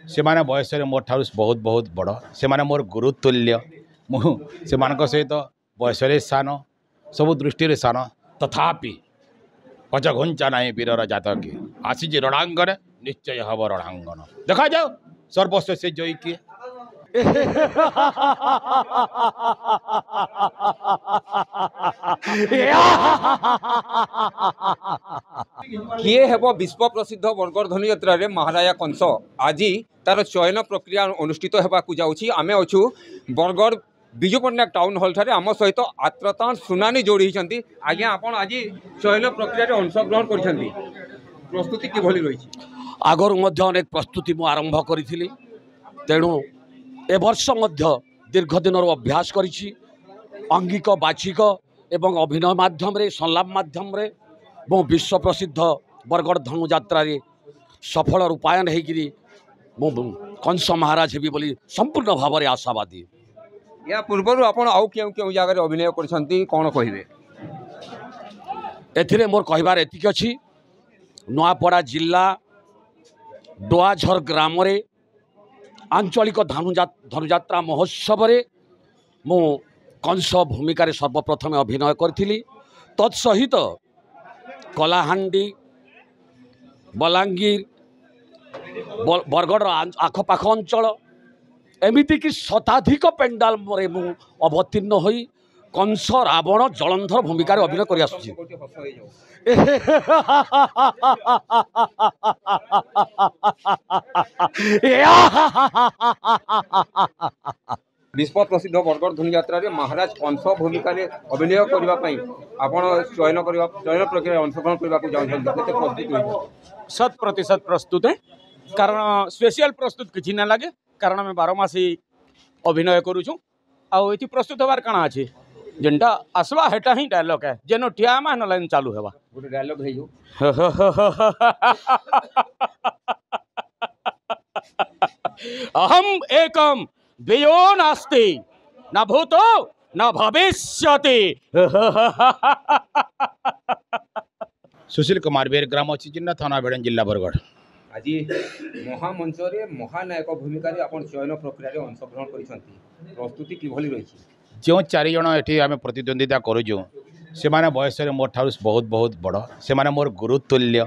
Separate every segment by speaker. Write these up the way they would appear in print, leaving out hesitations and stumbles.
Speaker 1: से माने बयस मोर ठार बहुत बहुत बड़ से माने मोर गुरुतुल्य से सहित बयस सान सब दृष्टि सान तथापि पचघुंचा नहीं वीरर जातक आसी रणांगन निश्चय हम रणांगन देखा जाओ सर्वस्व से जयी किए
Speaker 2: किए हेब विश्व प्रसिद्ध बरगड़ धनुयात्रा रे महाराजा कंस आज तार चयन प्रक्रिया अनुष्ठित होगाकू जाऊँगी आमे अच्छू बरगड़ विजु पट्टनायक टाउन हॉल ठारे आम सहित आत्रतान सुनानी जोड़ी आज्ञा आपण आज चयन प्रक्रिया अंशग्रहण कर प्रस्तुति किभली रही
Speaker 3: आगर अनेक प्रस्तुति मु आरंभ करी तेणु ए वर्ष दीर्घ दिन अभ्यास करी अंगिक बाचिक एवं अभिनय माध्यम रे संलाप माध्यम रे मो विश्व प्रसिद्ध बरगड़ धनुयात्रा सफल रूपायन होकरी मो कंस महाराज हेबी बोली संपूर्ण भाव में आशावादी।
Speaker 2: या पूर्व आपण आउ क्यों क्यों जगह अभिनय करछंती कौन कहिबे
Speaker 3: एथिरे मोर कहबार एतिक अछि नुआपड़ा जिला डोआझर ग्राम रे आंचलिक धनुयात्रा महोत्सव रे मु कंस भूमिका सर्वप्रथम अभिनय करी तत्सहित कलाहांडी बलांगीर बरगड़ आखपाख अंचल एमितिक शताधिक पेंडाल मरे मु अवतीर्ण होई कंस रावण जलंधर भूमिका अभिनय कर आसुची।
Speaker 2: विश्व प्रसिद्ध बरगड़ धनुयात्रा रे महाराज कंस भूमिका अभिनय करने आपण चयन प्रक्रिया अंशग्रहण करने
Speaker 4: 100% प्रस्तुत है कारण स्पेशल प्रस्तुत किसी ना लगे कारण आम 12 मास अभिनय करुचु आती प्रस्तुत हबार काଣା अच्छे जेनटा आसवा हेटा ही डायलॉग है जेनो ठिया मान लाइन चालू हेबा
Speaker 2: गोटे डायलॉग है जो
Speaker 4: अहम एकम व्ययो नास्ति न भूतो न भविष्यति।
Speaker 1: सुशील कुमार बेर ग्राम अच्छी चिन्ह थाना बेड़न जिला बरगड़
Speaker 2: आज महामंच रे महानायक भूमिका आपण चयन प्रक्रिया अंशग्रहण करिसंती प्रस्तुति किभली रही
Speaker 1: जो 4 जन एठी आमे प्रतिद्वंदिता करूँ से माने बयस मोर ठार बहुत बहुत बड़ से माने मोर गुरुतुल्य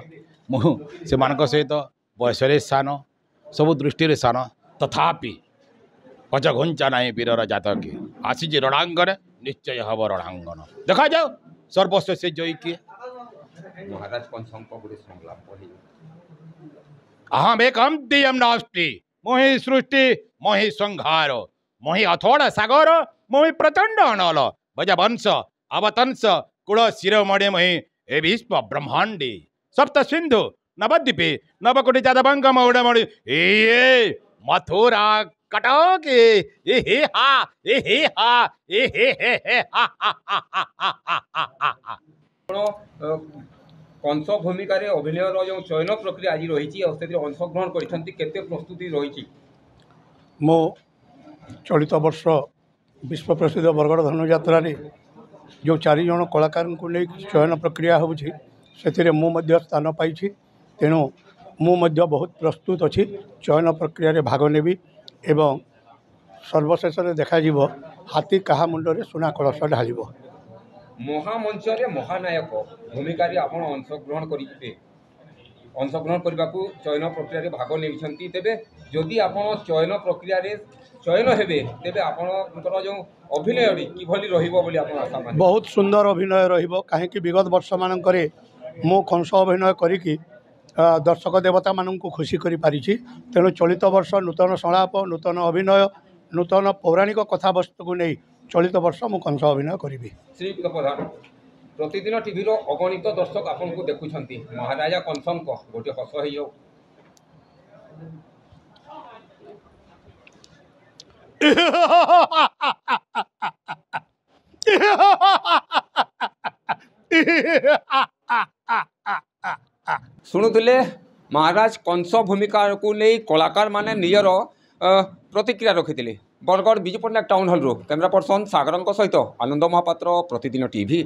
Speaker 1: से सहित बयस सान सब दृष्टि सान तथापि पचघुंचा नहीं वीरर जातक आसी रणांगन निश्चय हम रणांगन देखा जाओ सर्वस्व से जयी किए
Speaker 2: महाराज कंसंक गुरे संलाप पढ़ी
Speaker 1: अहम एकम दियम नास्ति मोहि सृष्टि मोहि संहार मोहि अथोड़ सागर मोहि प्रचंड अनल भज वंश अवतंस कुल शिरोमणि मोहि ए विश्व ब्रह्मांडी सप्त सिंधु नवद्वीपे नवकोटि जादवंग मौड़मणि ए मथुरा कटक ए हे हा ए हे हा ए हे हा
Speaker 2: कंस भूमिका अभिनय जो चयन प्रक्रिया आज रही अंशग्रहण करते प्रस्तुति रही
Speaker 5: मो चलित वर्ष विश्व प्रसिद्ध बरगड़ धनुयात्रा जो 4 जन कलाकार को नहीं चयन प्रक्रिया होची से मुझे स्थान पाई तेणु मुझे बहुत प्रस्तुत अच्छी चयन प्रक्रिया रे भाग नेबी एवं सर्वशेष देखा हाथी कहा मुंडे सुना कलश ढाल
Speaker 2: महामंच रे महानायक भूमिका आपण अंशग्रहण करते अंशग्रहण करने को चयन प्रक्रिया भाग नहीं तेबे जदि आपण चयन प्रक्रिया चयन हेबे तेबे आपणकर जो अभिनय किभली रहिबो बोली आपण आशा मान
Speaker 5: बहुत सुंदर अभिनय रहिबो काहेकि विगत वर्ष मानकरे मो कंस अभिनय करिकि दर्शक देवता मानन को खुशी करि पारिछि तेणु चलित वर्ष नूतन संलाप नूतन अभिनय नूतन पौराणिक कथावस्तु को नहीं चलित वर्ष मु कंस अभिनय करिबि।
Speaker 2: श्री प्रधान प्रतिदिन टीवी रो अगणित दर्शक आपन को देखुछंती महाराजा कंसंक गोटे हस हे जो शुणुले महाराज कंस भूमिका को नहीं कलाकार माने निजर प्रतिक्रिया रखी Bargarh Biju Patnaik town hall camera person Sagar सहित आनंद महापात्र प्रतिदिन टीवी।